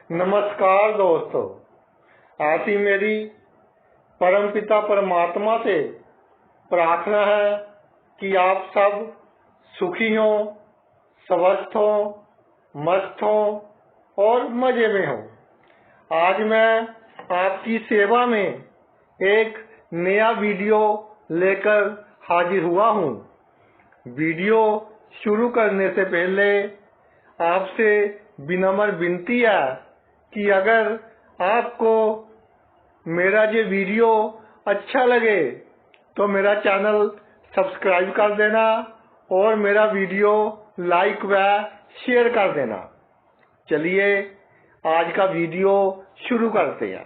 नमस्कार दोस्तों, ऐसी मेरी परमपिता परमात्मा से प्रार्थना है कि आप सब सुखी हों, स्वस्थ हों, मस्त हों और मजे में हों। आज मैं आपकी सेवा में एक नया वीडियो लेकर हाजिर हुआ हूँ। वीडियो शुरू करने से पहले आपसे विनम्र विनती है कि अगर आपको मेरा ये वीडियो अच्छा लगे तो मेरा चैनल सब्सक्राइब कर देना और मेरा वीडियो लाइक व शेयर कर देना। चलिए आज का वीडियो शुरू करते हैं।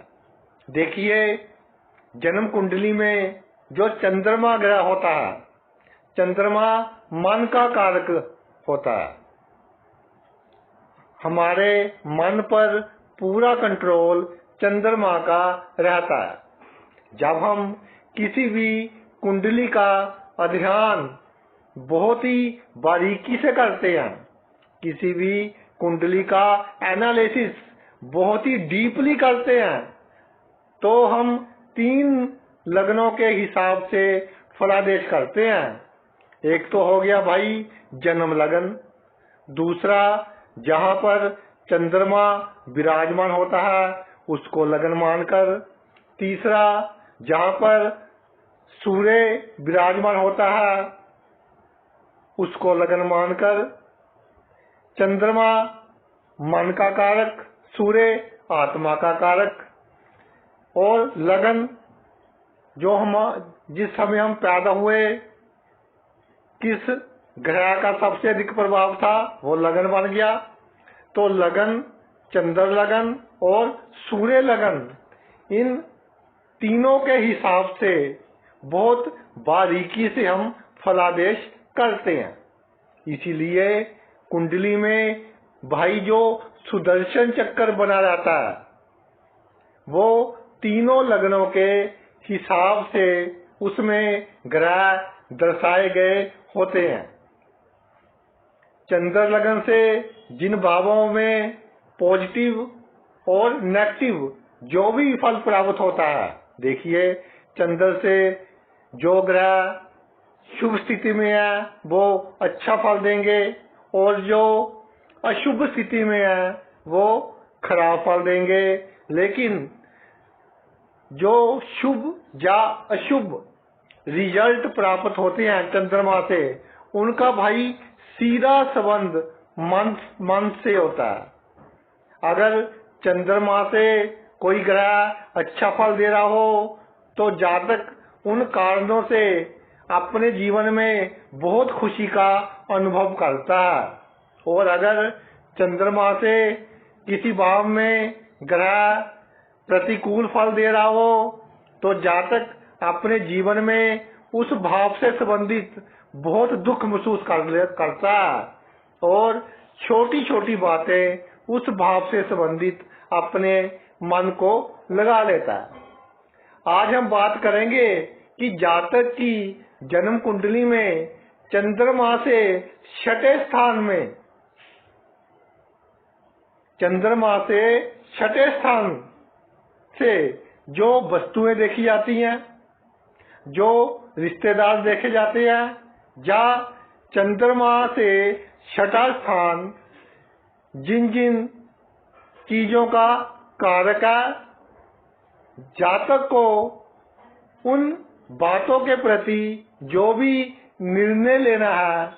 देखिए, जन्म कुंडली में जो चंद्रमा ग्रह होता है, चंद्रमा मन का कारक होता है। हमारे मन पर पूरा कंट्रोल चंद्रमा का रहता है। जब हम किसी भी कुंडली का अध्ययन बहुत ही बारीकी से करते हैं, किसी भी कुंडली का एनालिसिस बहुत ही डीपली करते हैं, तो हम 3 लग्नों के हिसाब से फलादेश करते हैं। एक तो हो गया भाई जन्म लगन, दूसरा जहां पर चंद्रमा विराजमान होता है उसको लगन मानकर, तीसरा जहां पर सूर्य विराजमान होता है उसको लगन मानकर। चंद्रमा मन का कारक, सूर्य आत्मा का कारक, और लगन जो हम जिस समय हम पैदा हुए किस ग्रह का सबसे अधिक प्रभाव था वो लगन बन गया। तो लगन, चंद्र लगन और सूर्य लगन, इन तीनों के हिसाब से बहुत बारीकी से हम फलादेश करते हैं। इसीलिए कुंडली में भाई जो सुदर्शन चक्कर बना रहता है वो तीनों लग्नों के हिसाब से उसमें ग्रह दर्शाए गए होते हैं। चंद्र लगन से जिन भावों में पॉजिटिव और नेगेटिव जो भी फल प्राप्त होता है, देखिए चंद्र से जो ग्रह शुभ स्थिति में है वो अच्छा फल देंगे और जो अशुभ स्थिति में है वो खराब फल देंगे। लेकिन जो शुभ या अशुभ रिजल्ट प्राप्त होते हैं चंद्रमा से, उनका भाई सीधा संबंध मन से होता है। अगर चंद्रमा से कोई ग्रह अच्छा फल दे रहा हो तो जातक उन कारणों से अपने जीवन में बहुत खुशी का अनुभव करता है। और अगर चंद्रमा से किसी भाव में ग्रह प्रतिकूल फल दे रहा हो तो जातक अपने जीवन में उस भाव से संबंधित बहुत दुख महसूस करता है और छोटी छोटी बातें उस भाव से संबंधित अपने मन को लगा लेता है। आज हम बात करेंगे कि जातक की जन्म कुंडली में चंद्रमा से 6ठे स्थान में, चंद्रमा से 6ठे स्थान से जो वस्तुएं देखी जाती हैं, जो रिश्तेदार देखे जाते हैं, या चंद्रमा से 6ठा स्थान जिन जिन चीजों का कारक है, जातक को उन बातों के प्रति जो भी निर्णय लेना है,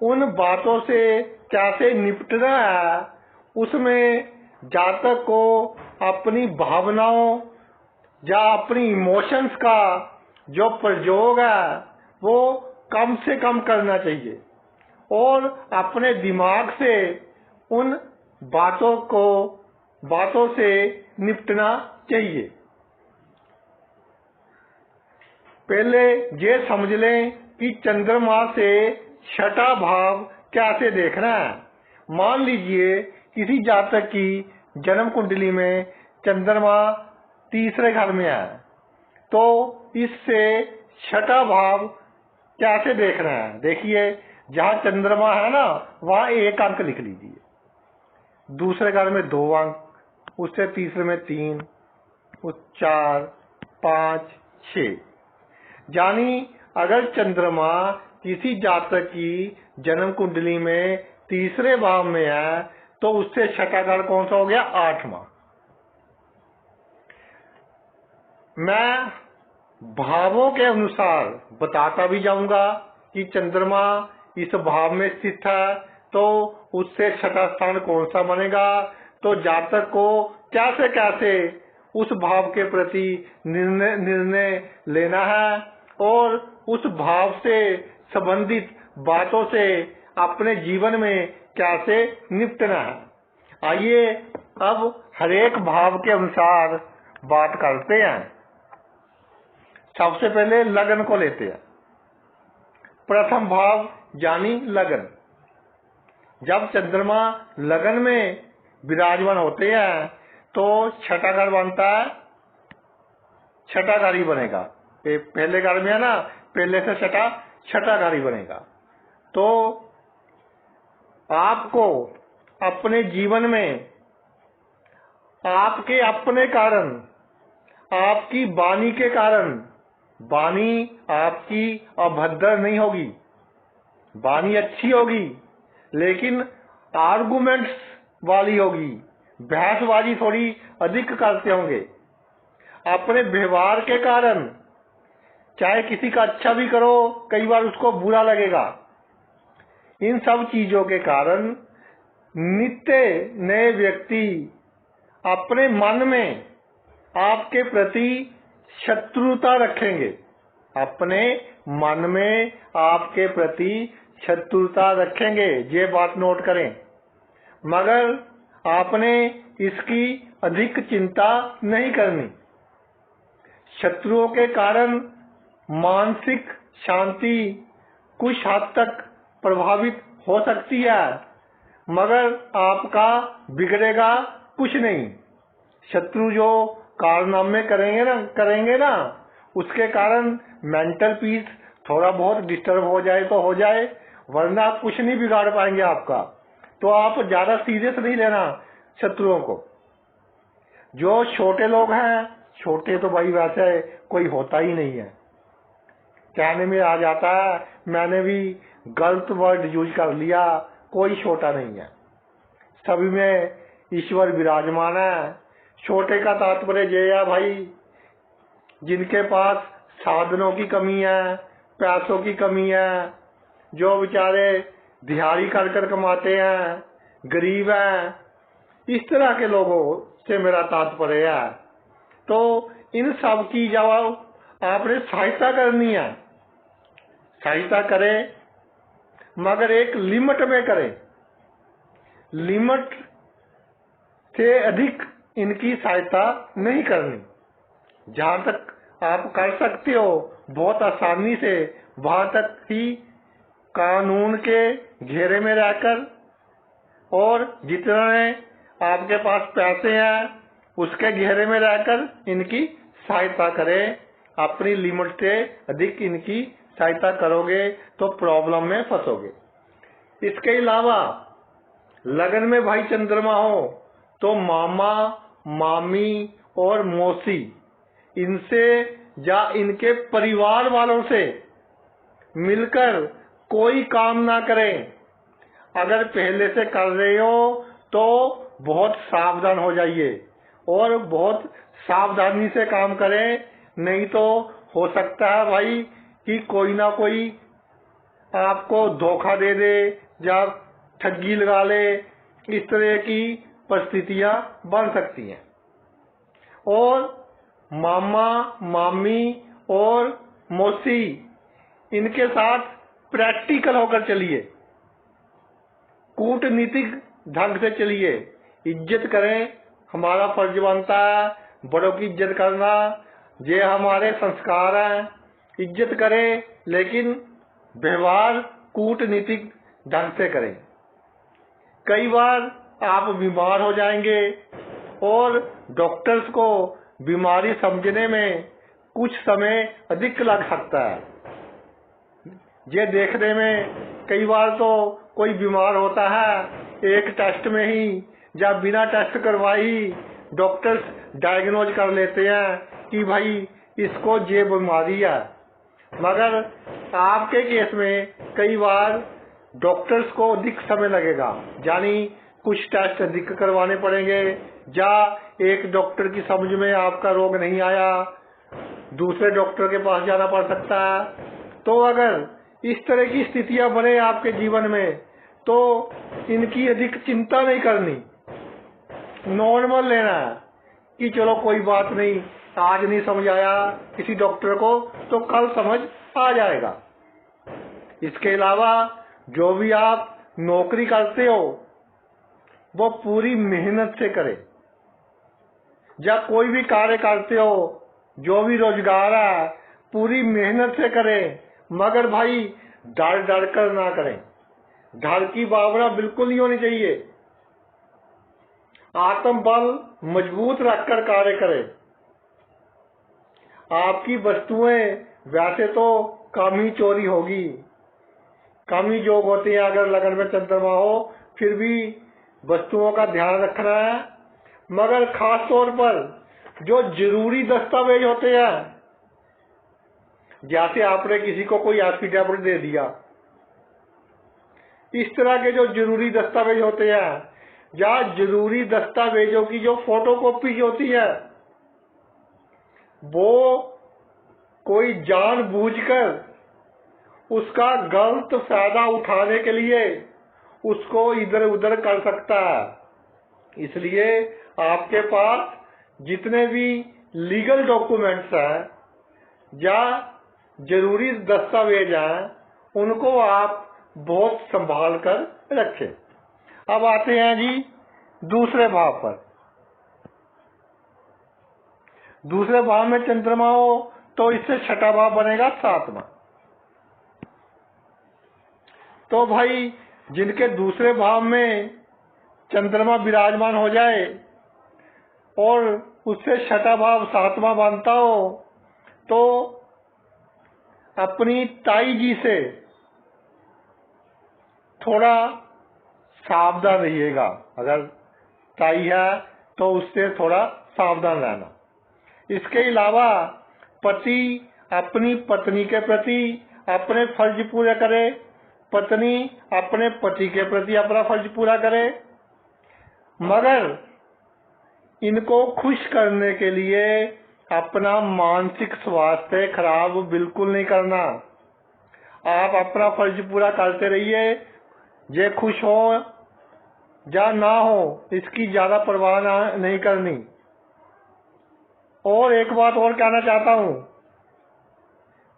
उन बातों से कैसे निपटना है, उसमें जातक को अपनी भावनाओं या अपनी इमोशंस का जो प्रयोग है वो कम से कम करना चाहिए और अपने दिमाग से उन बातों से निपटना चाहिए। पहले ये समझ लें कि चंद्रमा से 6ठा भाव कैसे देखना है। मान लीजिए किसी जातक की जन्म कुंडली में चंद्रमा 3रे घर में है, तो इससे 6ठा भाव कैसे देखना है। देखिए, जहां चंद्रमा है ना वहां 1 अंक लिख लीजिए, दूसरे घर में 2 अंक, उससे तीसरे में 3, उस 4, 5, 6। यानी अगर चंद्रमा किसी जातक की जन्म कुंडली में तीसरे भाव में है तो उससे छठा घर कौन सा हो गया? 8वां। मैं भावों के अनुसार बताता भी जाऊंगा कि चंद्रमा इस भाव में स्थित है तो उससे छठा स्थान कौन सा बनेगा, तो जातक को कैसे उस भाव के प्रति निर्णय लेना है और उस भाव से संबंधित बातों से अपने जीवन में कैसे निपटना है। आइए अब हरेक भाव के अनुसार बात करते हैं। सबसे पहले लगन को लेते हैं। प्रथम भाव यानी लगन। जब चंद्रमा लगन में विराजमान होते हैं तो छठा घर बनता है, छठा घर ही बनेगा। पहले घर में है ना, पहले से छठा घर ही बनेगा। तो आपको अपने जीवन में आपके अपने कारण, आपकी वाणी के कारण, वाणी आपकी अभद्र नहीं होगी, वाणी अच्छी होगी लेकिन आर्गुमेंट्स वाली होगी, बहसबाजी थोड़ी अधिक करते होंगे। अपने व्यवहार के कारण चाहे किसी का अच्छा भी करो, कई बार उसको बुरा लगेगा। इन सब चीजों के कारण नित्य नए व्यक्ति अपने मन में आपके प्रति शत्रुता रखेंगे, अपने मन में आपके प्रति शत्रुता रखेंगे। ये बात नोट करें। मगर आपने इसकी अधिक चिंता नहीं करनी। शत्रुओं के कारण मानसिक शांति कुछ हद तक प्रभावित हो सकती है, मगर आपका बिगड़ेगा कुछ नहीं। शत्रु जो कारनामे करेंगे ना, उसके कारण मेंटल पीस थोड़ा बहुत डिस्टर्ब हो जाए तो हो जाए, वरना आप कुछ नहीं बिगाड़ पाएंगे आपका। तो आप ज्यादा सीरियस नहीं लेना शत्रुओं को। जो छोटे लोग हैं, छोटे तो भाई वैसे कोई होता ही नहीं है, कहने में आ जाता है, मैंने भी गलत वर्ड यूज कर लिया। कोई छोटा नहीं है, सभी में ईश्वर विराजमान है। छोटे का तात्पर्य ये है भाई, जिनके पास साधनों की कमी है, पैसों की कमी है, जो बेचारे दिहाड़ी कर कमाते हैं, गरीब हैं, इस तरह के लोगों से मेरा तात्पर्य है। तो इन सब की जब आपने सहायता करनी है, सहायता करें मगर एक लिमिट में करें। लिमिट से अधिक इनकी सहायता नहीं करनी। जहां तक आप कर सकते हो बहुत आसानी से वहां तक ही कानून के घेरे में रहकर, और जितने आपके पास पैसे हैं उसके घेरे में रहकर इनकी सहायता करें। अपनी लिमिट से अधिक इनकी सहायता करोगे तो प्रॉब्लम में फंसोगे। इसके अलावा लगन में भाई चंद्रमा हो तो मामा, मामी और मौसी, इनसे या इनके परिवार वालों से मिलकर कोई काम ना करें। अगर पहले से कर रहे हो तो बहुत सावधान हो जाइए और बहुत सावधानी से काम करें, नहीं तो हो सकता है भाई कि कोई ना कोई आपको धोखा दे दे या ठगी लगा ले। इस तरह की परिस्थितियां बन सकती हैं। और मामा, मामी और मौसी, इनके साथ प्रैक्टिकल होकर चलिए, कूटनीतिक ढंग से चलिए। इज्जत करें, हमारा फर्ज बनता है बड़ों की इज्जत करना, ये हमारे संस्कार हैं। इज्जत करें लेकिन व्यवहार कूटनीतिक ढंग से करें। कई बार आप बीमार हो जाएंगे और डॉक्टर्स को बीमारी समझने में कुछ समय अधिक लग सकता है। ये देखने में कई बार तो कोई बीमार होता है एक टेस्ट में ही, या बिना टेस्ट करवाई डॉक्टर्स डायग्नोज कर लेते हैं कि भाई इसको ये बीमारी है, मगर आपके केस में कई बार डॉक्टर्स को अधिक समय लगेगा, यानी कुछ टेस्ट अधिक करवाने पड़ेंगे, या एक डॉक्टर की समझ में आपका रोग नहीं आया, दूसरे डॉक्टर के पास जाना पड़ सकता है। तो अगर इस तरह की स्थितियां बने आपके जीवन में तो इनकी अधिक चिंता नहीं करनी, नॉर्मल लेना है कि चलो कोई बात नहीं, आज नहीं समझ आया किसी डॉक्टर को तो कल समझ आ जाएगा। इसके अलावा जो भी आप नौकरी करते हो वो पूरी मेहनत से करें, या कोई भी कार्य करते हो, जो भी रोजगार है पूरी मेहनत से करें, मगर भाई डर डर कर ना करें। डर की भावना बिल्कुल नहीं होनी चाहिए। आत्मबल मजबूत रखकर कार्य करें। आपकी वस्तुएं वैसे तो कम ही चोरी होगी, कम ही योग होते हैं अगर लगन में चंद्रमा हो, फिर भी वस्तुओं का ध्यान रखना है। मगर खास तौर पर जो जरूरी दस्तावेज होते हैं, जैसे आपने किसी को कोई एफिडेविट दे दिया, इस तरह के जो जरूरी दस्तावेज होते हैं, या जरूरी दस्तावेजों की जो फोटोकॉपी होती है, वो कोई जानबूझकर उसका गलत फायदा उठाने के लिए उसको इधर उधर कर सकता है। इसलिए आपके पास जितने भी लीगल डॉक्यूमेंट्स हैं या जरूरी दस्तावेज हैं, उनको आप बहुत संभाल कर रखें। अब आते हैं जी दूसरे भाव पर। दूसरे भाव में चंद्रमा हो तो इससे छठा भाव बनेगा 7वां। तो भाई जिनके दूसरे भाव में चंद्रमा विराजमान हो जाए और उससे छठा भाव 7वां बनता हो, तो अपनी ताई जी से थोड़ा सावधान रहिएगा। अगर ताई है तो उससे थोड़ा सावधान रहना। इसके अलावा पति अपनी पत्नी के प्रति अपने फर्ज पूरे करे, पत्नी अपने पति के प्रति अपना फर्ज पूरा करे, मगर इनको खुश करने के लिए अपना मानसिक स्वास्थ्य खराब बिल्कुल नहीं करना। आप अपना फर्ज पूरा करते रहिए, ये खुश हो या ना हो इसकी ज्यादा परवाह नहीं करनी। और एक बात और कहना चाहता हूं,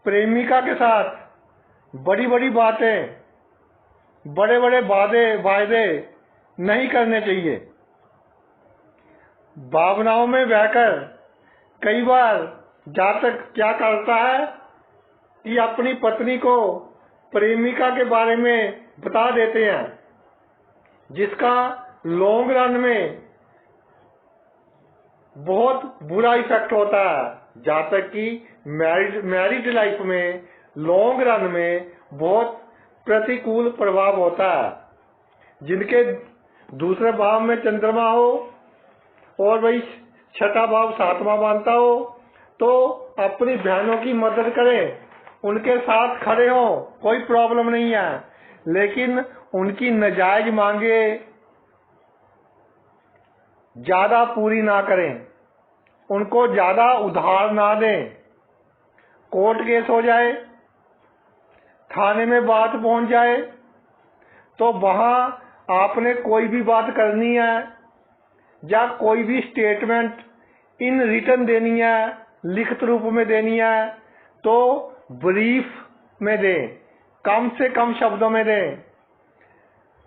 प्रेमिका के साथ बड़ी बड़ी बातें, बड़े बड़े वादे नहीं करने चाहिए। भावनाओं में बहकर कई बार जातक क्या करता है कि अपनी पत्नी को प्रेमिका के बारे में बता देते हैं, जिसका लॉन्ग रन में बहुत बुरा इफेक्ट होता है। जातक की मैरिड लाइफ में लॉन्ग रन में बहुत प्रतिकूल प्रभाव होता है। जिनके दूसरे भाव में चंद्रमा हो और वही छठा भाव 7वां मानता हो, तो अपनी बहनों की मदद करें, उनके साथ खड़े हो, कोई प्रॉब्लम नहीं है, लेकिन उनकी नाजायज मांगे ज्यादा पूरी ना करें, उनको ज्यादा उधार ना दें। कोर्ट केस हो जाए, थाने में बात पहुंच जाए, तो वहां आपने कोई भी बात करनी है या कोई भी स्टेटमेंट इन रिटर्न देनी है, लिखित रूप में देनी है, तो ब्रीफ में दें, कम से कम शब्दों में दें।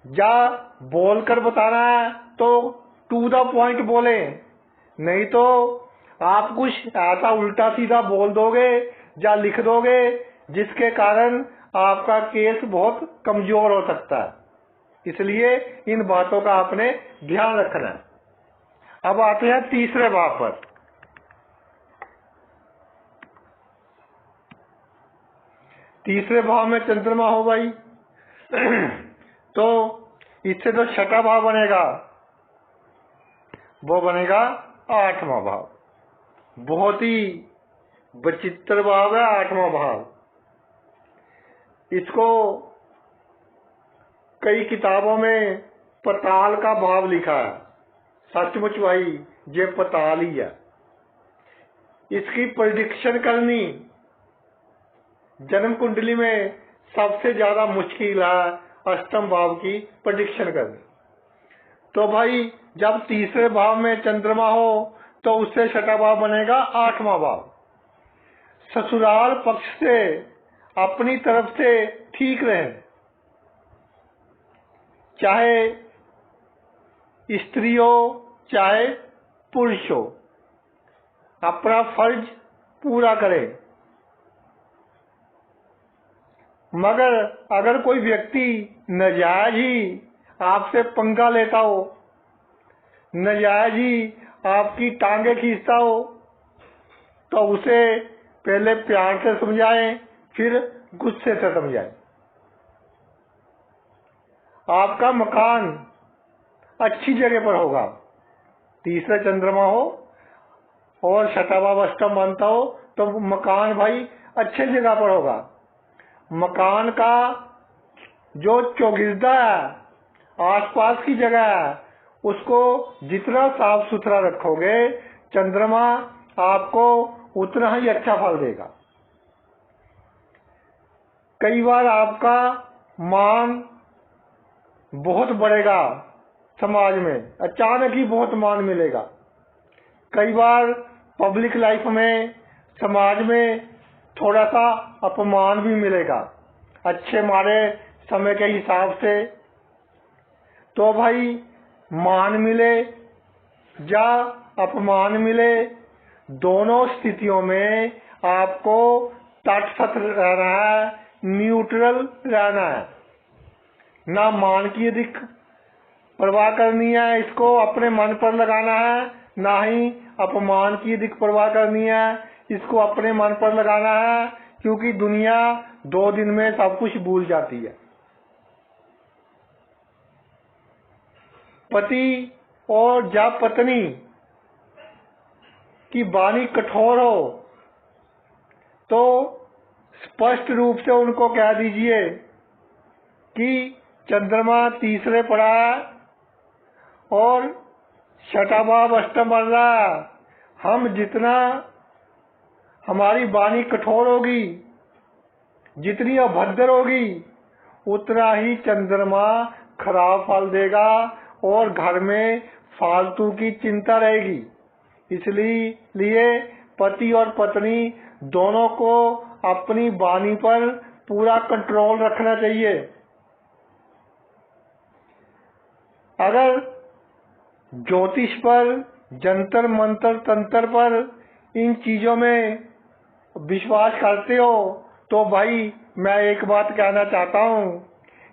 या बोलकर बताना है तो टू द पॉइंट बोले, नहीं तो आप कुछ ऐसा उल्टा सीधा बोल दोगे या लिख दोगे जिसके कारण आपका केस बहुत कमजोर हो सकता है। इसलिए इन बातों का आपने ध्यान रखना है। अब आते हैं तीसरे भाव पर। तीसरे भाव में चंद्रमा हो भाई तो इससे जो छठा भाव बनेगा वो बनेगा 8वां भाव। बहुत ही विचित्र भाव है 8वां भाव। इसको कई किताबों में पताल का भाव लिखा है। सचमुच भाई ये पताल ही है। इसकी प्रेडिक्शन करनी जन्म कुंडली में सबसे ज्यादा मुश्किल है, अष्टम भाव की प्रेडिक्शन करनी। तो भाई जब तीसरे भाव में चंद्रमा हो तो उससे छठा भाव बनेगा 8वां भाव। ससुराल पक्ष से अपनी तरफ से ठीक रहे, चाहे स्त्री हो चाहे पुरुष हो, अपना फर्ज पूरा करें। मगर अगर कोई व्यक्ति नाजायज ही आपसे पंगा लेता हो, नाजायज ही आपकी टांगे खींचता हो, तो उसे पहले प्यार से समझाएं, फिर गुस्से से समझाएं। आपका मकान अच्छी जगह पर होगा, तीसरा चंद्रमा हो और छठा भाव अष्टम बनता हो तो मकान भाई अच्छे जगह पर होगा। मकान का जो चौगिर्दा है, आसपास की जगह है, उसको जितना साफ सुथरा रखोगे चंद्रमा आपको उतना ही अच्छा फल देगा। कई बार आपका मान बहुत बढ़ेगा, समाज में अचानक ही बहुत मान मिलेगा। कई बार पब्लिक लाइफ में, समाज में थोड़ा सा अपमान भी मिलेगा अच्छे मारे समय के हिसाब से। तो भाई मान मिले या अपमान मिले, दोनों स्थितियों में आपको तटस्थ रहना है, न्यूट्रल रहना है। ना मान की अधिक परवाह करनी है, इसको अपने मन पर लगाना है, ना ही अपमान की अधिक परवाह करनी है, इसको अपने मन पर लगाना है। क्योंकि दुनिया 2 दिन में सब कुछ भूल जाती है। पति और या पत्नी की वाणी कठोर हो तो स्पष्ट रूप से उनको कह दीजिए कि चंद्रमा तीसरे पड़ा है और छठा भाव अष्टम बन रहा है। हम जितना हमारी वाणी कठोर होगी, जितनी अभद्र होगी, उतना ही चंद्रमा खराब फल देगा और घर में फालतू की चिंता रहेगी। इसलिए पति और पत्नी दोनों को अपनी वाणी पर पूरा कंट्रोल रखना चाहिए। अगर ज्योतिष पर, जंतर मंत्र तंत्र पर, इन चीजों में विश्वास करते हो तो भाई मैं एक बात कहना चाहता हूं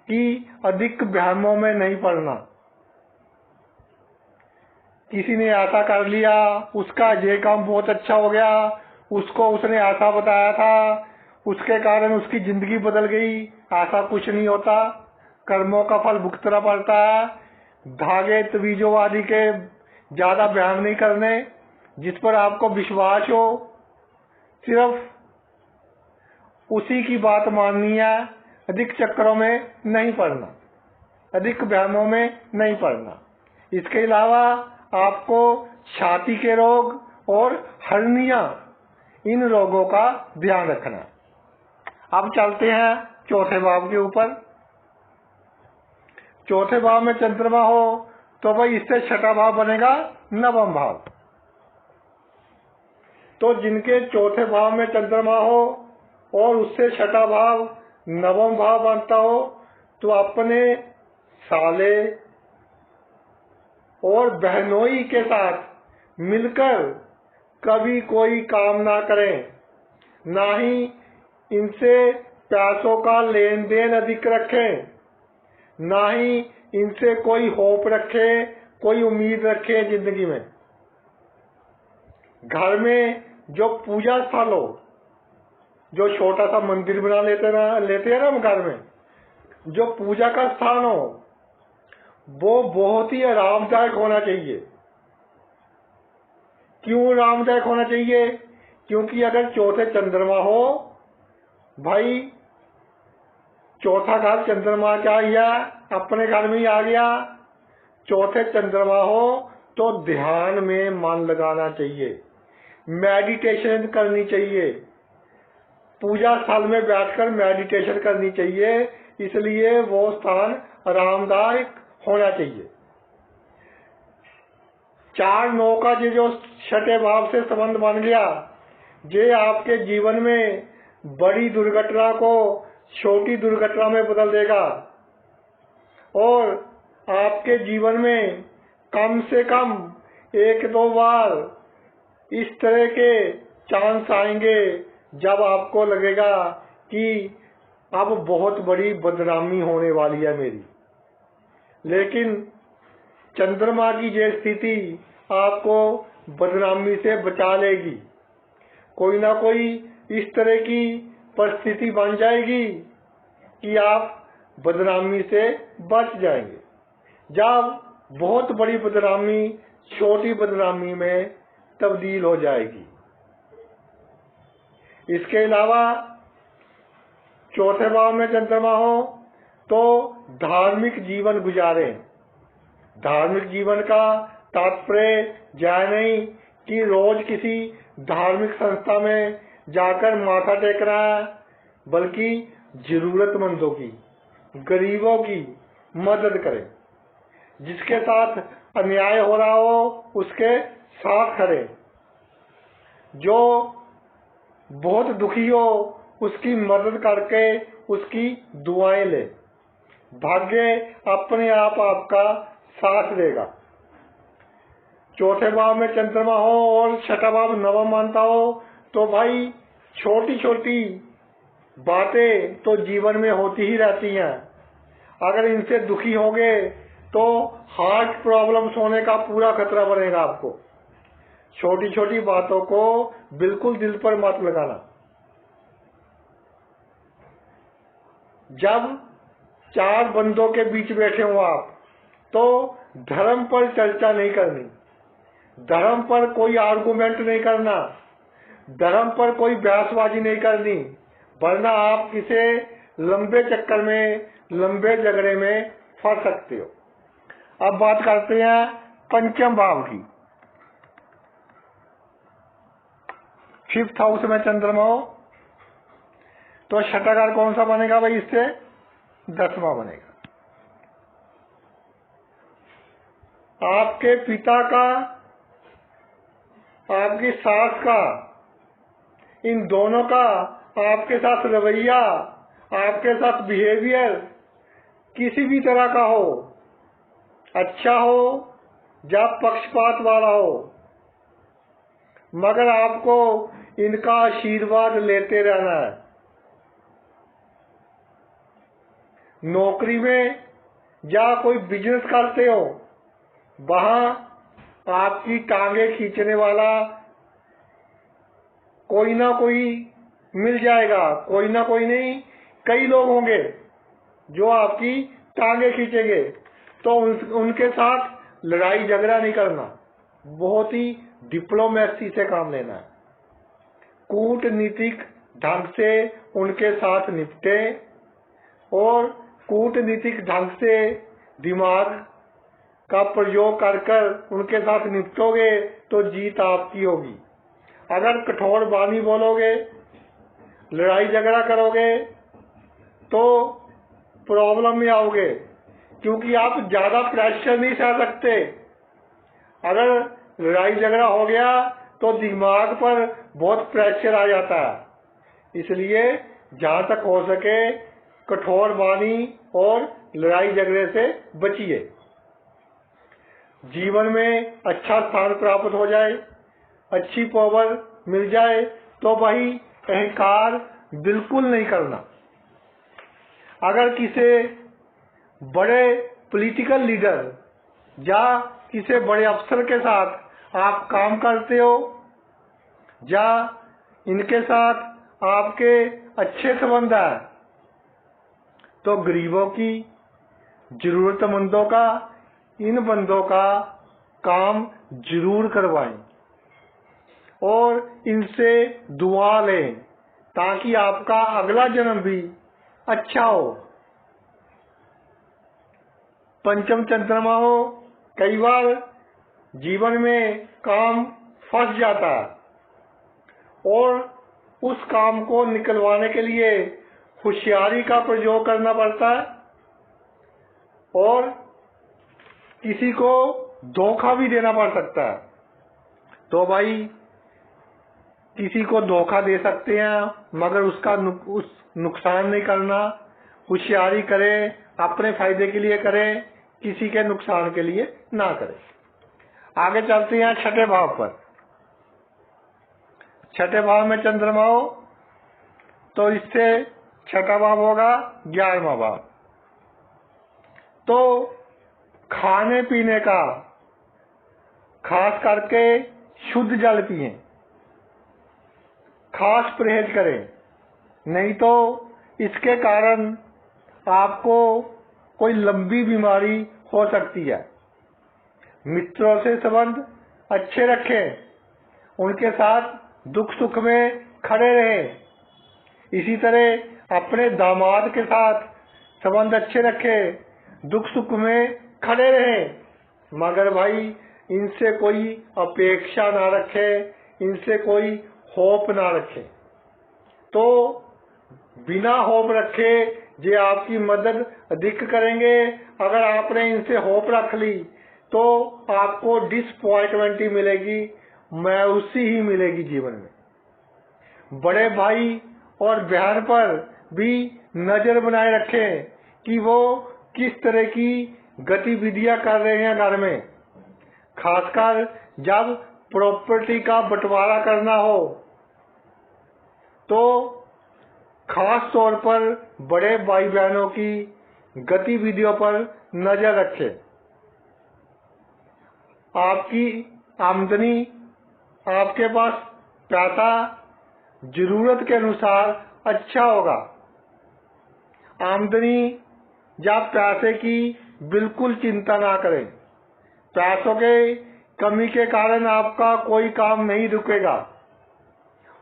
कि अधिक भ्रमों में नहीं पड़ना। किसी ने ऐसा कर लिया, उसका ये काम बहुत अच्छा हो गया, उसको उसने ऐसा बताया था, उसके कारण उसकी जिंदगी बदल गई, ऐसा कुछ नहीं होता। कर्मों का फल भुगतना पड़ता है। धागे तवीजोवादी के ज्यादा व्यायाम नहीं करने, जिस पर आपको विश्वास हो सिर्फ उसी की बात माननी है। अधिक चक्करों में नहीं पड़ना, अधिक व्यायामों में नहीं पड़ना। इसके अलावा आपको छाती के रोग और हर्निया, इन रोगों का ध्यान रखना। अब चलते हैं चौथे भाव के ऊपर। चौथे भाव में चंद्रमा हो तो भाई इससे छठा भाव बनेगा नवम भाव। तो जिनके चौथे भाव में चंद्रमा हो और उससे छठा भाव नवम भाव बनता हो तो अपने साले और बहनोई के साथ मिलकर कभी कोई काम ना करें, ना ही इनसे पैसों का लेन देन अधिक रखें, ना ही इनसे कोई होप रखे, कोई उम्मीद रखे जिंदगी में। घर में जो पूजा स्थल हो, जो छोटा सा मंदिर बना लेते हैं ना हम घर में, जो पूजा का स्थान हो वो बहुत ही आरामदायक होना चाहिए। क्यों आरामदायक होना चाहिए? क्योंकि अगर चौथे चंद्रमा हो भाई, चौथा घर चंद्रमा क्या गया, अपने घर में ही आ गया। चौथे चंद्रमा हो तो ध्यान में मन लगाना चाहिए, मेडिटेशन करनी चाहिए, पूजा स्थल में बैठकर मेडिटेशन करनी चाहिए। इसलिए वो स्थान आरामदायक होना चाहिए। 4-9 का जो छठे भाव से संबंध बन गया, ये आपके जीवन में बड़ी दुर्घटना को छोटी दुर्घटना में बदल देगा और आपके जीवन में कम से कम 1-2 बार इस तरह के चांस आएंगे जब आपको लगेगा कि अब बहुत बड़ी बदनामी होने वाली है मेरी। लेकिन चंद्रमा की ये स्थिति आपको बदनामी से बचा लेगी। कोई ना कोई इस तरह की परिस्थिति बन जाएगी कि आप बदनामी से बच जाएंगे। जब बहुत बड़ी बदनामी छोटी बदनामी में तब्दील हो जाएगी। इसके अलावा चौथे भाव में चंद्रमा हो तो धार्मिक जीवन गुजारें। धार्मिक जीवन का तात्पर्य यह नहीं कि रोज किसी धार्मिक संस्था में जाकर माथा टेकना है, बल्कि जरूरतमंदों की, गरीबों की मदद करें। जिसके साथ अन्याय हो रहा हो उसके साथ खड़े। जो बहुत दुखी हो उसकी मदद करके उसकी दुआएं ले। भाग्य अपने आप आपका साथ देगा। चौथे भाव में चंद्रमा हो और छठा भाव नवम मानता हो तो भाई छोटी छोटी बातें तो जीवन में होती ही रहती हैं। अगर इनसे दुखी होगे तो हार्ट प्रॉब्लम्स होने का पूरा खतरा बनेगा आपको। छोटी छोटी बातों को बिल्कुल दिल पर मत लगाना। जब 4 बंदों के बीच बैठे हो आप तो धर्म पर चर्चा नहीं करनी, धर्म पर कोई आर्गुमेंट नहीं करना, धर्म पर कोई बहसबाजी नहीं करनी, वरना आप किसी लंबे चक्कर में, लंबे झगड़े में फंस सकते हो। अब बात करते हैं पंचम भाव की। 5th हाउस में चंद्रमा हो तो छठा घर कौन सा बनेगा भाई? इससे 10वां बनेगा। आपके पिता का, आपकी सास का, इन दोनों का आपके साथ रवैया, आपके साथ बिहेवियर किसी भी तरह का हो, अच्छा हो या पक्षपात वाला हो, मगर आपको इनका आशीर्वाद लेते रहना है। नौकरी में या कोई बिजनेस करते हो, वहां आपकी टांगे खींचने वाला कोई ना कोई मिल जाएगा। कोई ना कोई नहीं, कई लोग होंगे जो आपकी टांगे खींचेंगे। तो उनके साथ लड़ाई झगड़ा नहीं करना, बहुत ही डिप्लोमेसी से काम लेना है। कूटनीतिक ढंग से उनके साथ निपटे और कूटनीतिक ढंग से दिमाग का प्रयोग कर उनके साथ निपटोगे तो जीत आपकी होगी। अगर कठोर वाणी बोलोगे, लड़ाई झगड़ा करोगे तो प्रॉब्लम में आओगे, क्योंकि आप ज्यादा प्रेशर नहीं सह सकते। अगर लड़ाई झगड़ा हो गया तो दिमाग पर बहुत प्रेशर आ जाता है। इसलिए जहां तक हो सके कठोर वाणी और लड़ाई झगड़े से बचिए। जीवन में अच्छा स्थान प्राप्त हो जाए, अच्छी पावर मिल जाए तो भाई अहंकार बिल्कुल नहीं करना। अगर किसी बड़े पॉलिटिकल लीडर या किसी बड़े अफसर के साथ आप काम करते हो या इनके साथ आपके अच्छे संबंध है तो गरीबों की, जरूरतमंदों का, इन बंदों का काम जरूर करवाएं। और इनसे दुआ लें ताकि आपका अगला जन्म भी अच्छा हो। पंचम चंद्रमा हो, कई बार जीवन में काम फंस जाता है और उस काम को निकलवाने के लिए होशियारी का प्रयोग करना पड़ता है और किसी को धोखा भी देना पड़ सकता है। तो भाई किसी को धोखा दे सकते हैं मगर उसका उस नुकसान नहीं करना, होशियारी करें, अपने फायदे के लिए करें, किसी के नुकसान के लिए ना करें। आगे चलते हैं छठे भाव पर। छठे भाव में चंद्रमा हो तो इससे छठा भाव होगा 11वां भाव। तो खाने पीने का खास करके शुद्ध जल पिएं, खास परहेज करें, नहीं तो इसके कारण आपको कोई लंबी बीमारी हो सकती है। मित्रों से संबंध अच्छे रखें, उनके साथ दुख सुख में खड़े रहें। इसी तरह अपने दामाद के साथ संबंध अच्छे रखें, दुख सुख में खड़े रहें, मगर भाई इनसे कोई अपेक्षा ना रखें, इनसे कोई होप ना रखें। तो बिना होप रखे ये आपकी मदद अधिक करेंगे। अगर आपने इनसे होप रख ली तो आपको डिसअपॉइंटमेंट ही मिलेगी, मायूसी ही मिलेगी जीवन में। बड़े भाई और बहन पर भी नजर बनाए रखें कि वो किस तरह की गतिविधियां कर रहे हैं घर में, खासकर जब प्रॉपर्टी का बंटवारा करना हो तो खास तौर पर बड़े भाई बहनों की गतिविधियों पर नजर रखें। आपकी आमदनी, आपके पास पैसा जरूरत के अनुसार अच्छा होगा। आमदनी या पैसे की बिल्कुल चिंता ना करें। पैसों के कमी के कारण आपका कोई काम नहीं रुकेगा।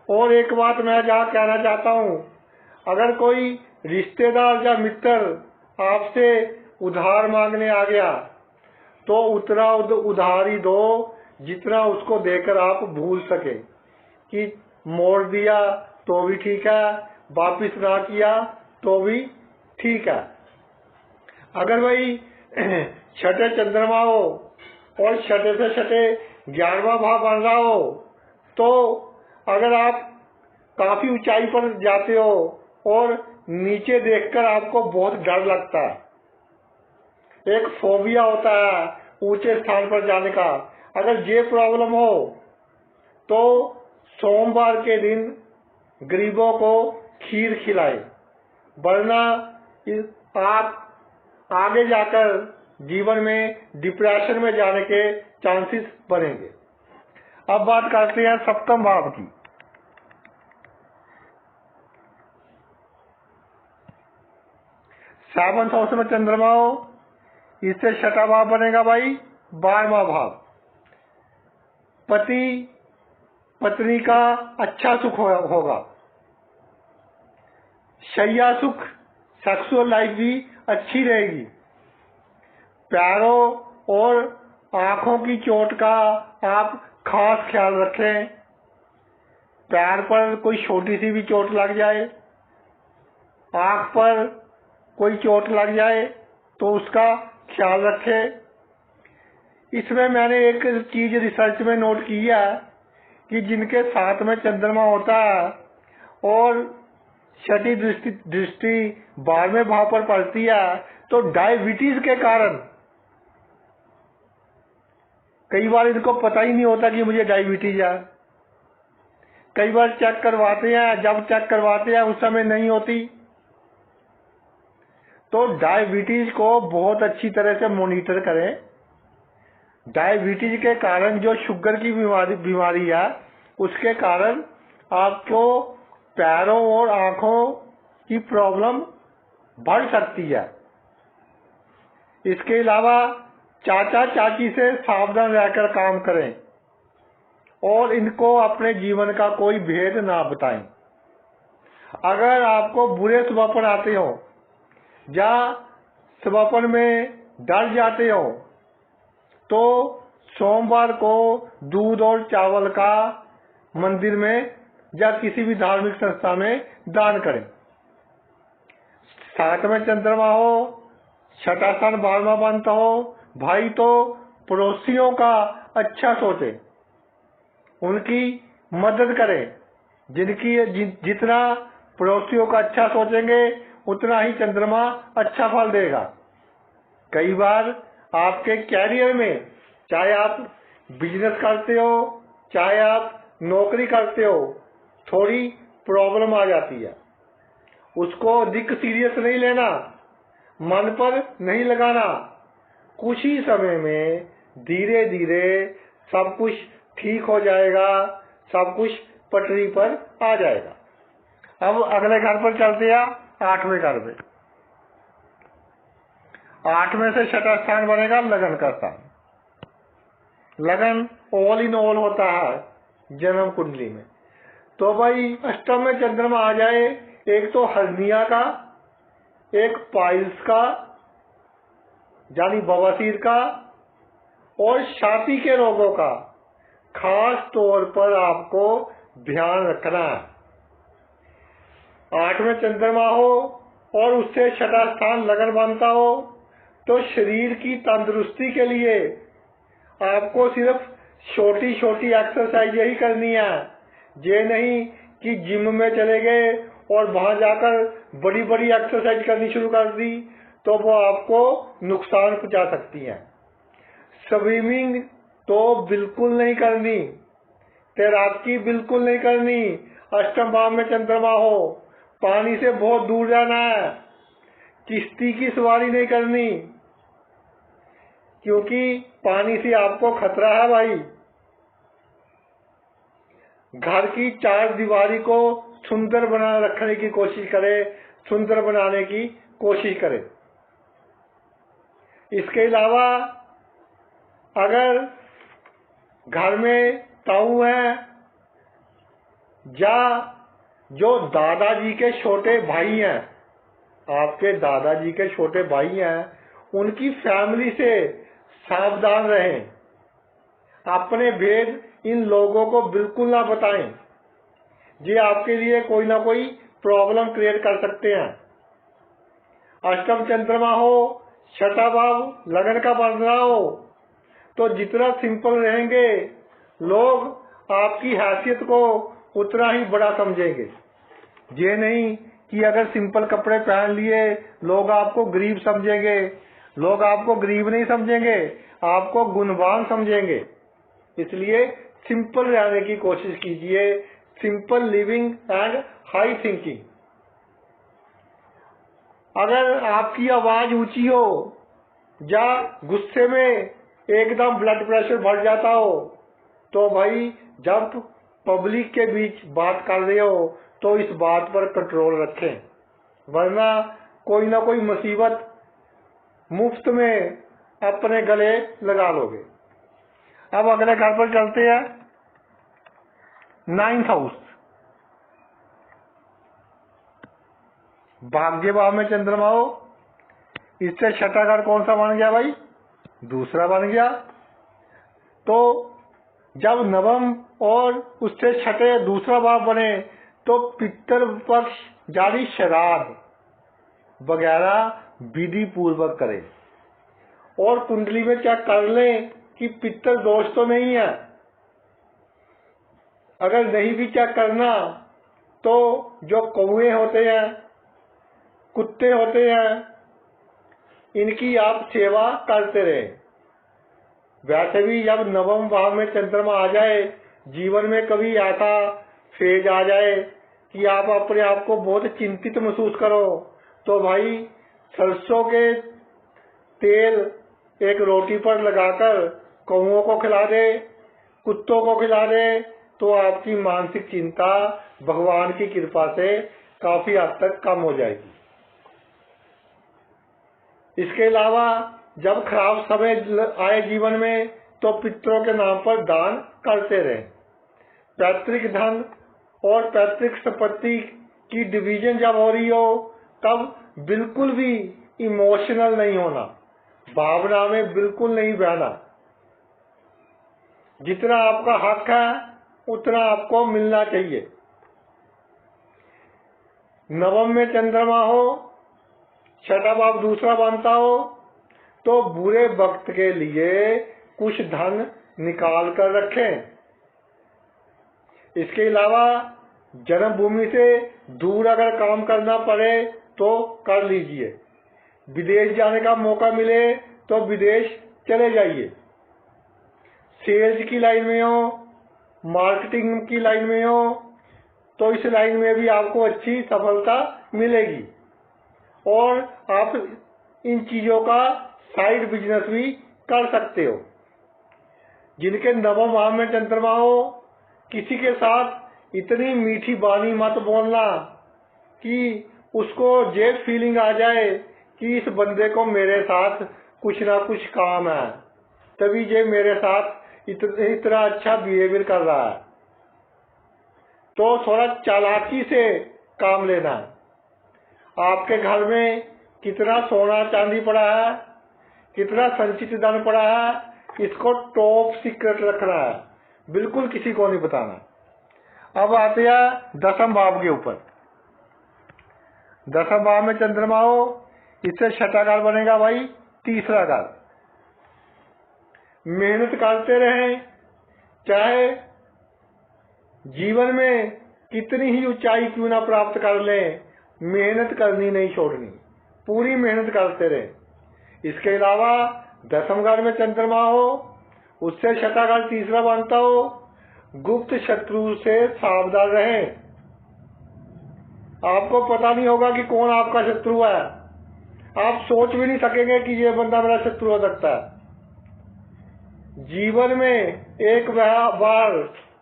और एक बात मैं जहाँ कहना चाहता हूँ, अगर कोई रिश्तेदार या मित्र आपसे उधार मांगने आ गया तो उतना उधार ही दो जितना उसको देकर आप भूल सके। कि मोड़ दिया तो भी ठीक है, वापिस ना किया तो भी ठीक है। अगर भाई छठे चंद्रमा हो और छठे से छठे 11वां भाव बन रहा हो तो अगर आप काफी ऊंचाई पर जाते हो और नीचे देखकर आपको बहुत डर लगता है, एक फोबिया होता है ऊंचे स्थान पर जाने का, अगर ये प्रॉब्लम हो तो सोमवार के दिन गरीबों को खीर खिलाए, वरना आप आगे जाकर जीवन में डिप्रेशन में जाने के चांसेस बनेंगे। अब बात करते हैं सप्तम भाव की। सेवंथ हाउस में चंद्रमा हो, इससे छठा भाव बनेगा भाई 12वां भाव। पति पत्नी का अच्छा सुख होगा, शैया सुख, सेक्सुअल लाइफ भी अच्छी रहेगी। पैरों और आंखों की चोट का आप खास ख्याल रखें। पैर पर कोई छोटी सी भी चोट लग जाए, आंख पर कोई चोट लग जाए तो उसका ख्याल रखें। इसमें मैंने एक चीज रिसर्च में नोट की है कि जिनके साथ में चंद्रमा होता है और छठी दृष्टि 12वें भाव पर पड़ती है तो डायबिटीज के कारण कई बार इनको पता ही नहीं होता कि मुझे डायबिटीज है। कई बार चेक करवाते हैं, जब चेक करवाते हैं उस समय नहीं होती। तो डायबिटीज को बहुत अच्छी तरह से मॉनिटर करें। डायबिटीज के कारण जो शुगर की बीमारी है उसके कारण आपको पैरों और आंखों की प्रॉब्लम बढ़ सकती है। इसके अलावा चाचा चाची से सावधान रहकर काम करें और इनको अपने जीवन का कोई भेद ना बताएं। अगर आपको बुरे स्वप्न आते हो या स्वप्न में डर जाते हो तो सोमवार को दूध और चावल का मंदिर में या किसी भी धार्मिक संस्था में दान करें। 7 में चंद्रमा हो, छठा स्थान 12वां बनता हो भाई, तो पड़ोसियों का अच्छा सोचे, उनकी मदद करें। जितना पड़ोसियों का अच्छा सोचेंगे उतना ही चंद्रमा अच्छा फल देगा। कई बार आपके कैरियर में, चाहे आप बिजनेस करते हो चाहे आप नौकरी करते हो, थोड़ी प्रॉब्लम आ जाती है। उसको अधिक सीरियस नहीं लेना, मन पर नहीं लगाना। कुछ ही समय में धीरे धीरे सब कुछ ठीक हो जाएगा, सब कुछ पटरी पर आ जाएगा। अब अगले घर पर चलते हैं, 8वें घर में। 8वें से छठा स्थान बनेगा लगन का स्थान। लगन ऑल इन ऑल होता है जन्म कुंडली में। तो भाई अष्टम में चंद्रमा आ जाए, एक तो हर्निया का, एक पाइल्स का यानी बवासीर का, और छाती के रोगों का खास तौर पर आपको ध्यान रखना है। 8 में चंद्रमा हो और उससे छठा स्थान लगन बनता हो तो शरीर की तंदुरुस्ती के लिए आपको सिर्फ छोटी छोटी एक्सरसाइज ही करनी है। ये नहीं कि जिम में चले गए और वहां जाकर बड़ी बड़ी एक्सरसाइज करनी शुरू कर दी, तो वो आपको नुकसान पहुंचा सकती है। स्विमिंग तो बिल्कुल नहीं करनी, तैराकी बिल्कुल नहीं करनी। अष्टम भाव में चंद्रमा हो, पानी से बहुत दूर जाना है। किश्ती की सवारी नहीं करनी, क्योंकि पानी से आपको खतरा है भाई। घर की चार दीवारी को सुंदर बना रखने की कोशिश करें, सुंदर बनाने की कोशिश करें। इसके अलावा अगर घर में ताऊ है या जो दादाजी के छोटे भाई हैं, आपके दादाजी के छोटे भाई हैं, उनकी फैमिली से सावधान रहें। अपने भेद इन लोगों को बिल्कुल ना बताएं, ये आपके लिए कोई ना कोई प्रॉब्लम क्रिएट कर सकते हैं। अष्टम चंद्रमा हो, छठा भाव लगन का बन रहा हो, तो जितना सिंपल रहेंगे लोग आपकी हैसियत को उतना ही बड़ा समझेंगे। ये नहीं कि अगर सिंपल कपड़े पहन लिए लोग आपको गरीब समझेंगे। लोग आपको गरीब नहीं समझेंगे, आपको गुणवान समझेंगे। इसलिए सिंपल रहने की कोशिश कीजिए। Simple living and high thinking. अगर आपकी आवाज ऊंची हो या गुस्से में एकदम ब्लड प्रेशर बढ़ जाता हो, तो भाई जब पब्लिक के बीच बात कर रहे हो तो इस बात पर कंट्रोल रखें, वरना कोई ना कोई मुसीबत मुफ्त में अपने गले लगा लोगे। अब अगले घर पर चलते हैं, 9th हाउस। भाग्य भाव में चंद्रमा हो, इससे छठा घर कौन सा बन गया भाई? दूसरा बन गया। तो जब नवम और उससे छठे दूसरा भाव बने तो पितृ पक्ष जारी श्राद्ध वगैरह विधि पूर्वक करें, और कुंडली में चेक कर लें कि पितृ दोष तो नहीं है। अगर नहीं भी चेक करना तो जो कौवे होते हैं, कुत्ते होते हैं, इनकी आप सेवा करते रहे। वैसे भी जब नवम भाव में चंद्रमा आ जाए, जीवन में कभी ऐसा फेज आ जाए कि आप अपने आप को बहुत चिंतित महसूस करो, तो भाई सरसों के तेल एक रोटी पर लगाकर कौओं को खिला दे, कुत्तों को खिला दे, तो आपकी मानसिक चिंता भगवान की कृपा से काफी हद तक कम हो जाएगी। इसके अलावा जब खराब समय आए जीवन में तो पितरों के नाम पर दान करते रहे। पैतृक धन और पैतृक संपत्ति की डिवीजन जब हो रही हो तब बिल्कुल भी इमोशनल नहीं होना, भावना में बिल्कुल नहीं बहना। जितना आपका हक है उतना आपको मिलना चाहिए। नवम में चंद्रमा हो, छठा भाव दूसरा बनता हो, तो बुरे वक्त के लिए कुछ धन निकाल कर रखें। इसके अलावा जन्मभूमि से दूर अगर काम करना पड़े तो कर लीजिए। विदेश जाने का मौका मिले तो विदेश चले जाइए। सेल्स की लाइन में हो, मार्केटिंग की लाइन में हो, तो इस लाइन में भी आपको अच्छी सफलता मिलेगी और आप इन चीजों का साइड बिजनेस भी कर सकते हो। जिनके नवम भाव में चंद्रमा हो, किसी के साथ इतनी मीठी बानी मत बोलना कि उसको ये फीलिंग आ जाए कि इस बंदे को मेरे साथ कुछ ना कुछ काम है, तभी ये मेरे साथ इतना अच्छा बिहेवियर कर रहा है। तो थोड़ा चालाकी से काम लेना है। आपके घर में कितना सोना चांदी पड़ा है, कितना संचित धन पड़ा है, इसको टॉप सीक्रेट रखना है, बिल्कुल किसी को नहीं बताना। अब आते हैं दसम भाव के ऊपर। दसम भाव में चंद्रमा हो, इससे छठा घर बनेगा भाई तीसरा घर। मेहनत करते रहें, चाहे जीवन में कितनी ही ऊंचाई क्यों ना प्राप्त कर लें, मेहनत करनी नहीं छोड़नी, पूरी मेहनत करते रहें। इसके अलावा दसम घर में चंद्रमा हो, उससे छठा घर तीसरा बनता हो, गुप्त शत्रु से सावधान रहें। आपको पता नहीं होगा कि कौन आपका शत्रु है, आप सोच भी नहीं सकेंगे कि ये बंदा मेरा शत्रु हो सकता है। जीवन में एक बार,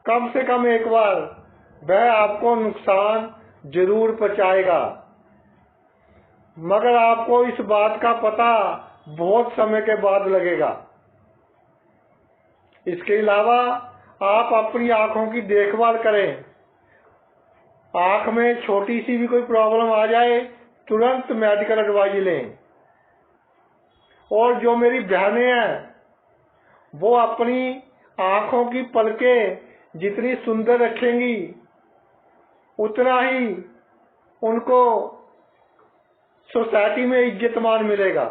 कम से कम एक बार, वह आपको नुकसान जरूर पहुंचाएगा, मगर आपको इस बात का पता बहुत समय के बाद लगेगा। इसके अलावा आप अपनी आंखों की देखभाल करें। आंख में छोटी सी भी कोई प्रॉब्लम आ जाए, तुरंत मेडिकल एडवाइस लें। और जो मेरी बहनें हैं, वो अपनी आंखों की पलकें जितनी सुंदर रखेंगी, उतना ही उनको सोसाइटी में इज्जत मान मिलेगा।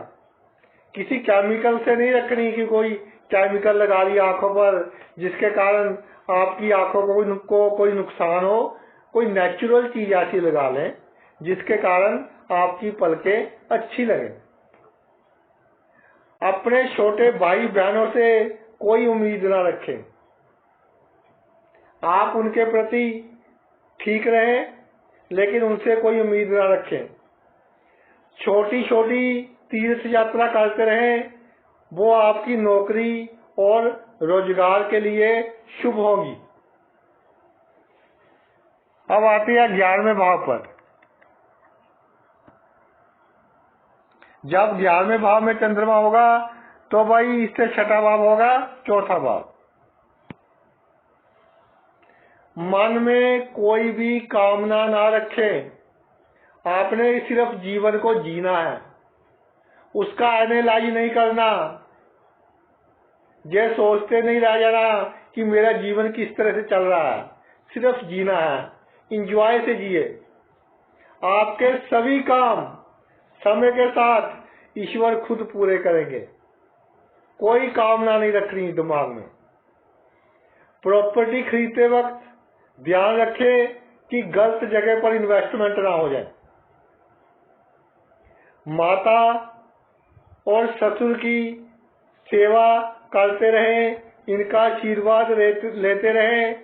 किसी केमिकल से नहीं रखनी कि कोई केमिकल लगा लिया आंखों पर जिसके कारण आपकी आंखों को कोई नुकसान हो। कोई नेचुरल चीज ऐसी लगा लें जिसके कारण आपकी पलकें अच्छी लगे। अपने छोटे भाई बहनों से कोई उम्मीद ना रखें। आप उनके प्रति ठीक रहें, लेकिन उनसे कोई उम्मीद ना रखें। छोटी छोटी तीर्थ यात्रा करते रहें, वो आपकी नौकरी और रोजगार के लिए शुभ होगी। अब आते हैं 11वें भाव पर। जब 11वें भाव में चंद्रमा होगा तो भाई इससे छठा भाव होगा चौथा भाव। मन में कोई भी कामना ना रखें। आपने सिर्फ जीवन को जीना है, उसका एनालाइज नहीं करना। ये सोचते नहीं रह जाना कि मेरा जीवन किस तरह से चल रहा है, सिर्फ जीना है, इंजॉय से जिए। आपके सभी काम समय के साथ ईश्वर खुद पूरे करेंगे। कोई कामना नहीं रखनी दिमाग में। प्रॉपर्टी खरीदते वक्त ध्यान रखें कि गलत जगह पर इन्वेस्टमेंट ना हो जाए। माता और ससुर की सेवा करते रहें, इनका आशीर्वाद लेते रहें,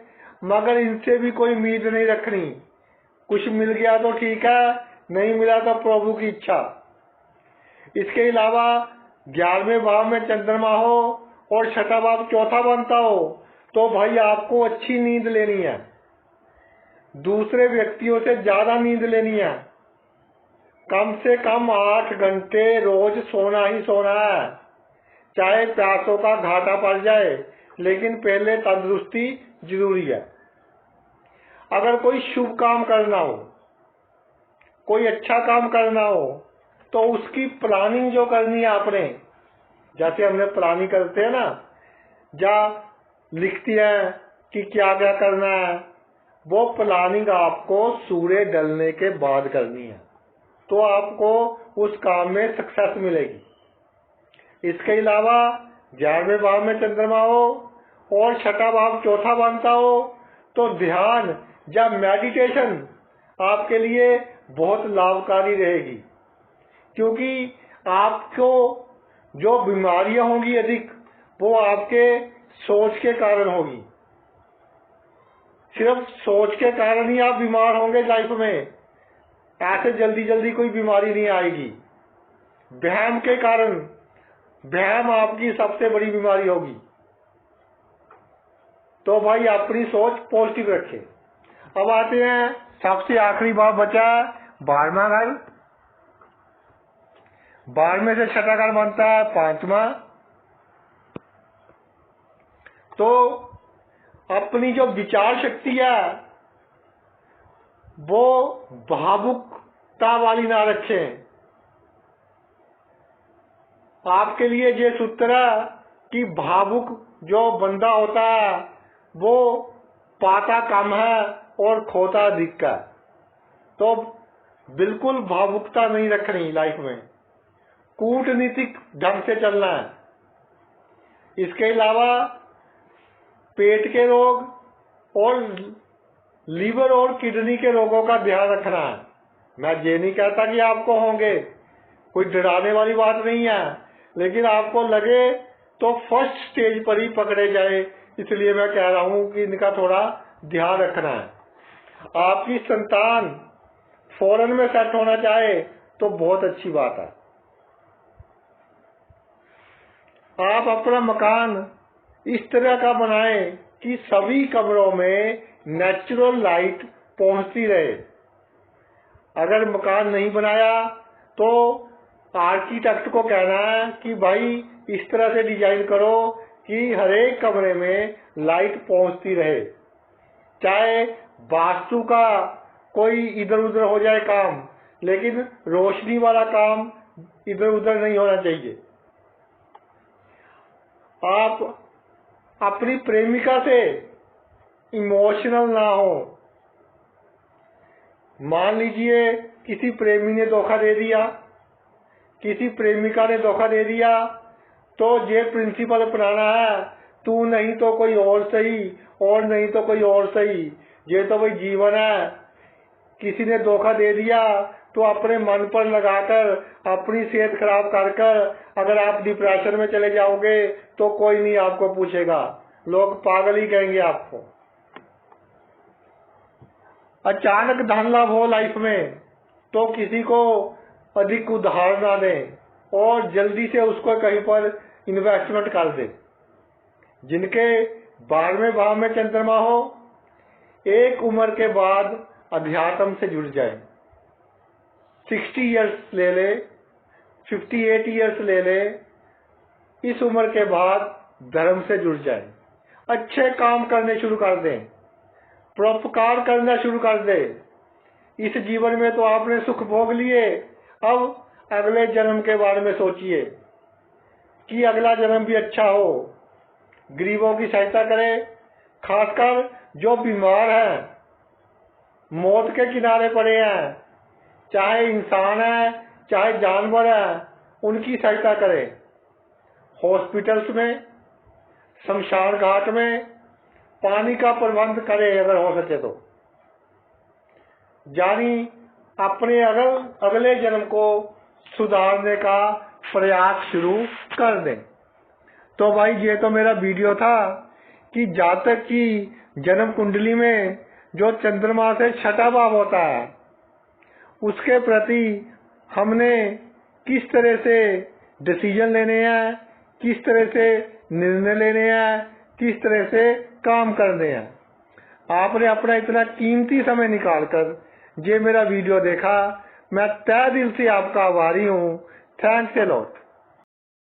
मगर इनसे भी कोई उम्मीद नहीं रखनी। कुछ मिल गया तो ठीक है, नहीं मिला तो प्रभु की इच्छा। इसके अलावा 11वें भाव में चंद्रमा हो और छठा भाव चौथा बनता हो तो भाई आपको अच्छी नींद लेनी है, दूसरे व्यक्तियों से ज्यादा नींद लेनी है। कम से कम 8 घंटे रोज सोना ही सोना है, चाहे पैसों का घाटा पड़ जाए, लेकिन पहले तंदुरुस्ती जरूरी है। अगर कोई शुभ काम करना हो, कोई अच्छा काम करना हो, तो उसकी प्लानिंग जो करनी है आपने, जैसे हमने प्लानिंग करते हैं ना, जहाँ लिखती है कि क्या क्या करना है, वो प्लानिंग आपको सूर्य ढलने के बाद करनी है, तो आपको उस काम में सक्सेस मिलेगी। इसके अलावा 11वें भाव में चंद्रमा हो और 6ठा भाव चौथा बनता हो, तो ध्यान या मेडिटेशन आपके लिए बहुत लाभकारी रहेगी, क्योंकि आपको जो बीमारियां होंगी अधिक, वो आपके सोच के कारण होगी। सिर्फ सोच के कारण ही आप बीमार होंगे लाइफ में, ऐसे जल्दी जल्दी कोई बीमारी नहीं आएगी। वहम के कारण, वहम आपकी सबसे बड़ी बीमारी होगी। तो भाई अपनी सोच पॉजिटिव रखें। अब आते हैं, सबसे आखिरी भाव बचा 12वां घर। 12वें से 6ठा घर बनता है 5वां। तो अपनी जो विचार शक्ति है वो भावुकता वाली ना रखें। आपके लिए ये सूत्र है कि भावुक जो बंदा होता है वो पाता कम है और खोता अधिक है। तो बिल्कुल भावुकता नहीं रखनी लाइफ में, कूटनीतिक ढंग से चलना है। इसके अलावा पेट के रोग और लीवर और किडनी के रोगों का ध्यान रखना है। मैं ये नहीं कहता कि आपको होंगे, कोई डराने वाली बात नहीं है, लेकिन आपको लगे तो फर्स्ट स्टेज पर ही पकड़े जाए, इसलिए मैं कह रहा हूं कि इनका थोड़ा ध्यान रखना है। आपकी संतान फॉरेन में सेट होना चाहे तो बहुत अच्छी बात है। आप अपना मकान इस तरह का बनाएं कि सभी कमरों में नेचुरल लाइट पहुंचती रहे। अगर मकान नहीं बनाया तो आर्किटेक्ट को कहना है कि भाई इस तरह से डिजाइन करो कि हर एक कमरे में लाइट पहुंचती रहे। चाहे वास्तु का कोई इधर उधर हो जाए काम, लेकिन रोशनी वाला काम इधर उधर नहीं होना चाहिए। आप अपनी प्रेमिका से इमोशनल ना हो। मान लीजिए किसी प्रेमी ने धोखा दे दिया, किसी प्रेमिका ने धोखा दे दिया, तो ये प्रिंसिपल अपनाना है, तू नहीं तो कोई और सही, और नहीं तो कोई और सही। ये तो भाई जीवन है। किसी ने धोखा दे दिया तो अपने मन पर लगाकर अपनी सेहत खराब कर कर अगर आप डिप्रेशन में चले जाओगे तो कोई नहीं आपको पूछेगा, लोग पागल ही कहेंगे आपको। अचानक धन लाभ हो लाइफ में तो किसी को अधिक उधार ना दें और जल्दी से उसको कहीं पर इन्वेस्टमेंट कर दे। जिनके 12वें भाव में चंद्रमा हो, एक उम्र के बाद अध्यात्म से जुड़ जाए। 60 इयर्स ले ले, 58 इयर्स ले ले, इस उम्र के बाद धर्म से जुड़ जाए। अच्छे काम करने शुरू कर दें, परोपकार करना शुरू कर दे। इस जीवन में तो आपने सुख भोग लिए, अब अगले जन्म के बारे में सोचिए कि अगला जन्म भी अच्छा हो। गरीबों की सहायता करें, खासकर जो बीमार हैं, मौत के किनारे पड़े हैं, चाहे इंसान है चाहे जानवर है, उनकी सहायता करें। हॉस्पिटल्स में, शमशान घाट में पानी का प्रबंध करें अगर हो सके तो, यानी अपने अगले जन्म को सुधारने का प्रयास शुरू कर दें। तो भाई ये तो मेरा वीडियो था कि जातक की जन्म कुंडली में जो चंद्रमा से 6ठा भाव होता है उसके प्रति हमने किस तरह से डिसीजन लेने हैं, किस तरह से निर्णय लेने हैं, किस तरह से काम करने हैं। आपने अपना इतना कीमती समय निकालकर ये मेरा वीडियो देखा, मैं तहे दिल से आपका आभारी हूँ। Thanks a lot.